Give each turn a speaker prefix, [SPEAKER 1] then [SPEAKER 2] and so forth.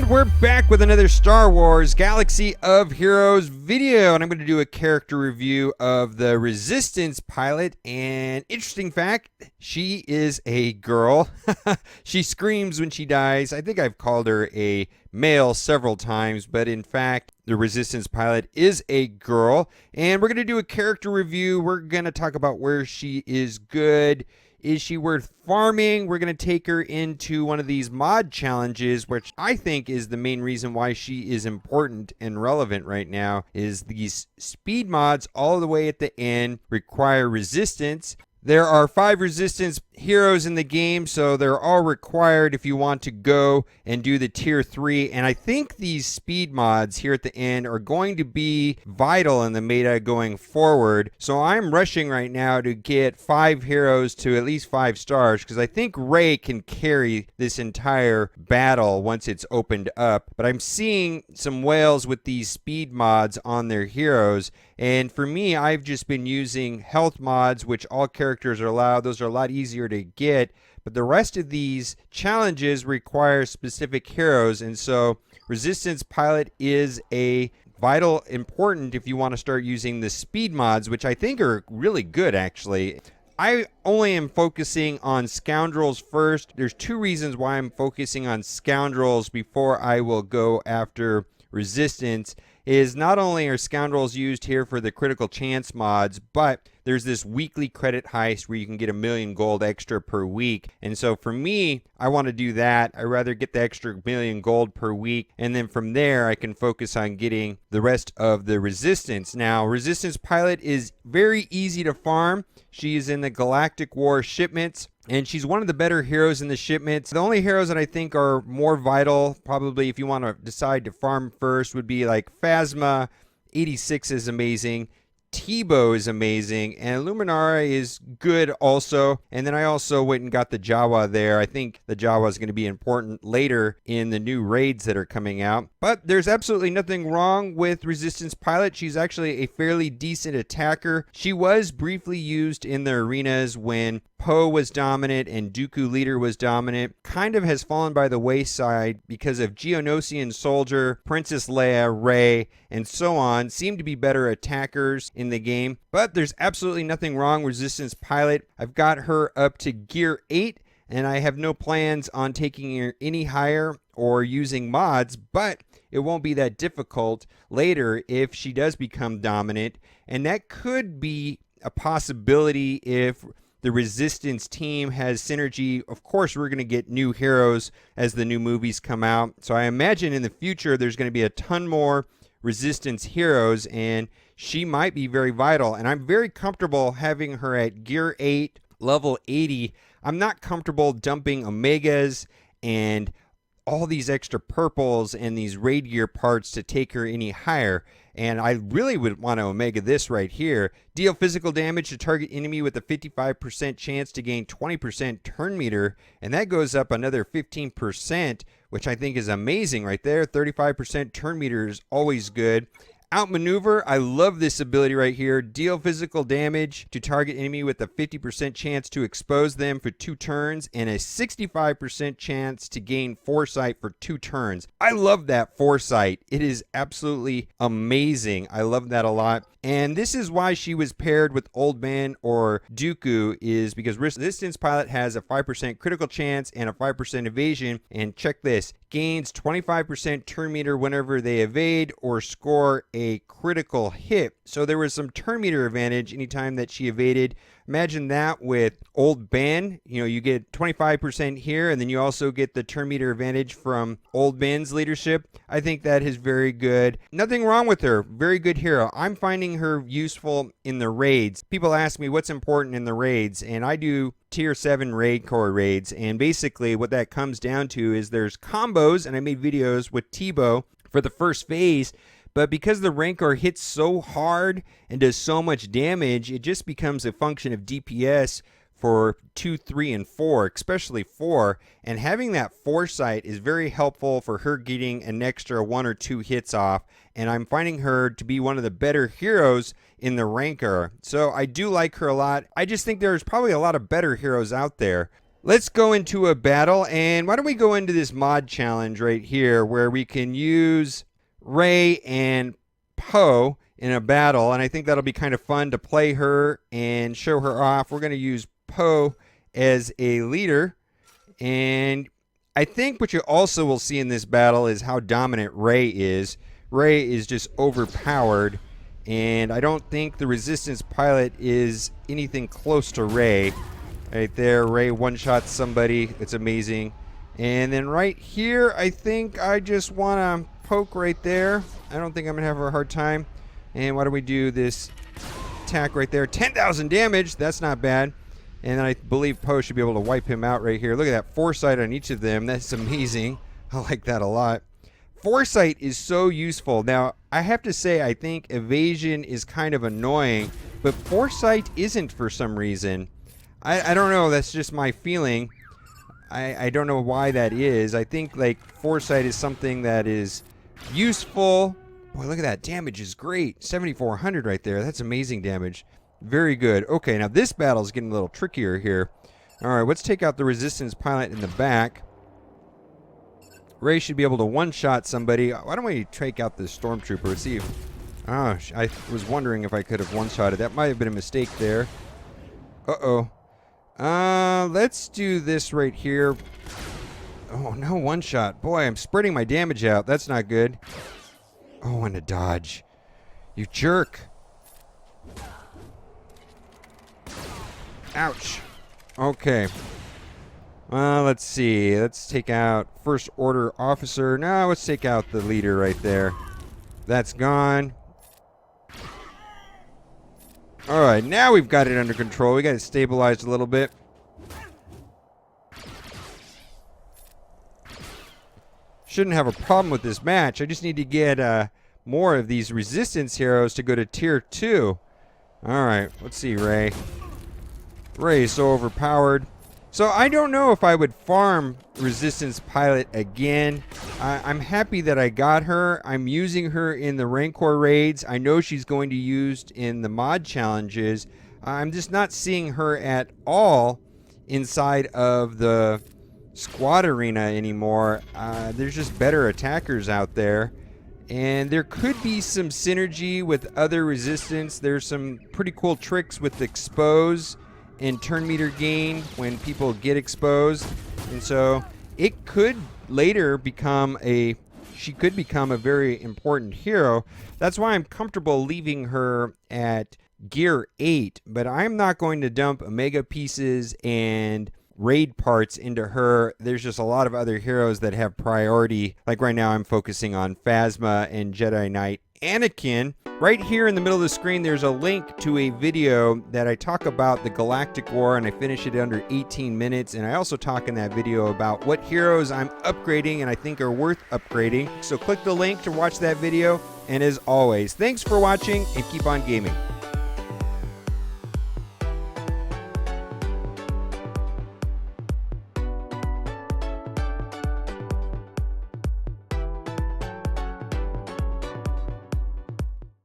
[SPEAKER 1] And we're back with another Star Wars Galaxy of Heroes video, and I'm going to do a character review of the Resistance pilot. And interesting fact, she is a girl. She screams when she dies. I think I've called her a male several times, but in fact, the Resistance pilot is a girl. And we're going to do a character review. We're going to talk about where she is good. Is she worth farming? We're going to take her into one of these mod challenges, which I think is the main reason why she is important and relevant right now, is these speed mods all the way at the end require resistance. There are 5 resistance heroes in the game, so they're all required if you want to go and do the tier 3. And I think these speed mods here at the end are going to be vital in the meta going forward. So I'm rushing right now to get 5 heroes to at least 5 stars, because I think Rey can carry this entire battle once it's opened up. But I'm seeing some whales with these speed mods on their heroes. And for me, I've just been using health mods, which all characters are allowed. Those are a lot easier to get. But the rest of these challenges require specific heroes. And so Resistance Pilot is a vital important if you want to start using the speed mods, which I think are really good, actually. I only am focusing on Scoundrels first. There's 2 reasons why I'm focusing on Scoundrels before I will go after Resistance. Is not only are Scoundrels used here for the critical chance mods, but there's this weekly credit heist where you can get 1,000,000 gold extra per week. And so for me, I want to do that. I'd rather get the extra 1,000,000 gold per week. And then from there, I can focus on getting the rest of the Resistance. Now, Resistance Pilot is very easy to farm. She's in the Galactic War shipments, and she's one of the better heroes in the shipments. The only heroes that I think are more vital, probably if you want to decide to farm first, would be like Phasma. 86 is amazing. Tebow is amazing, and Luminara is good also. And then I also went and got the Jawa there. I think the Jawa is going to be important later in the new raids that are coming out. But there's absolutely nothing wrong with Resistance Pilot. She's actually a fairly decent attacker. She was briefly used in the arenas when Poe was dominant and Dooku Leader was dominant. Kind of has fallen by the wayside because of Geonosian Soldier, Princess Leia, Rey, and so on seem to be better attackers in the game. But there's absolutely nothing wrong with Resistance Pilot. I've got her up to gear 8, and I have no plans on taking her any higher or using mods, but it won't be that difficult later if she does become dominant. And that could be a possibility if the Resistance team has synergy. Of course, we're going to get new heroes as the new movies come out. So I imagine in the future, there's going to be a ton more Resistance heroes, and she might be very vital. And I'm very comfortable having her at gear 8, level 80. I'm not comfortable dumping Omegas and all these extra purples and these raid gear parts to take her any higher. And I really would want to Omega this right here. Deal physical damage to target enemy with a 55% chance to gain 20% turn meter. And that goes up another 15%, which I think is amazing right there. 35% turn meter is always good. Outmaneuver, I love this ability right here. Deal physical damage to target enemy with a 50% chance to expose them for 2 turns and a 65% chance to gain foresight for 2 turns. I love that foresight. It is absolutely amazing. I love that a lot. And this is why she was paired with Old Man or Dooku, is because Resistance Pilot has a 5% critical chance and a 5% evasion. And check this, gains 25% turn meter whenever they evade or score a critical hit. So there was some turn meter advantage anytime that she evaded. Imagine that with Old Ben. You know, you get 25% here, and then you also get the turn meter advantage from Old Ben's leadership. I think that is very good. Nothing wrong with her. Very good hero. I'm finding her useful in the raids. People ask me what's important in the raids, and I do tier 7 raid core raids. And basically what that comes down to is there's combos, and I made videos with Tebow for the first phase. But because the Rancor hits so hard and does so much damage, it just becomes a function of DPS for 2, 3, and 4, especially 4. And having that foresight is very helpful for her getting an extra 1 or 2 hits off. And I'm finding her to be one of the better heroes in the Rancor. So I do like her a lot. I just think there's probably a lot of better heroes out there. let's go into a battle. And why don't we go into this mod challenge right here where we can use Rey and Poe in a battle. And I think that'll be kind of fun to play her and show her off. We're going to use Poe as a leader. And I think what you also will see in this battle is how dominant Rey is. Rey is just overpowered. And I don't think the Resistance pilot is anything close to Rey. Right there, Rey one-shots somebody. It's amazing. And then right here, I think I just want to poke right there. I don't think I'm going to have a hard time. And why don't we do this attack right there? 10,000 damage. That's not bad. And then I believe Poe should be able to wipe him out right here. Look at that foresight on each of them. That's amazing. I like that a lot. Foresight is so useful. Now, I have to say, I think evasion is kind of annoying, but foresight isn't for some reason. I don't know. That's just my feeling. I don't know why that is. I think, like, foresight is something that is useful. Boy, look at that. Damage is great. 7,400 right there. That's amazing damage. Very good. Okay, now this battle is getting a little trickier here. All right, let's take out the Resistance pilot in the back. Rey should be able to one-shot somebody. Why don't we take out the Stormtrooper? Let's see if... Oh, I was wondering if I could have one-shotted. That might have been a mistake there. Uh-oh. Let's do this right here. Oh, no one-shot. Boy, I'm spreading my damage out. That's not good. Oh, and a dodge. You jerk. Ouch. Okay. Let's see. Let's take out First Order Officer. No, let's take out the leader right there. That's gone. Alright, now we've got it under control. We got it stabilized a little bit. Shouldn't have a problem with this match. I just need to get more of these Resistance heroes to go to Tier 2. Alright, let's see, Rey. Rey is so overpowered. So I don't know if I would farm Resistance pilot again. I'm happy that I got her. I'm using her in the Rancor raids. I know she's going to be used in the mod challenges. I'm just not seeing her at all inside of the squad arena anymore. There's just better attackers out there. And there could be some synergy with other Resistance. There's some pretty cool tricks with expose and turn meter gain when people get exposed, and so it could later become she could become a very important hero. That's why I'm comfortable leaving her at gear 8, but I'm not going to dump Omega pieces and raid parts into her. There's just a lot of other heroes that have priority. Like right now I'm focusing on Phasma and Jedi Knight Anakin. Right here in the middle of the screen, there's a link to a video that I talk about the Galactic War, and I finish it under 18 minutes. And I also talk in that video about what heroes I'm upgrading and I think are worth upgrading. So click the link to watch that video. And as always, thanks for watching and keep on gaming.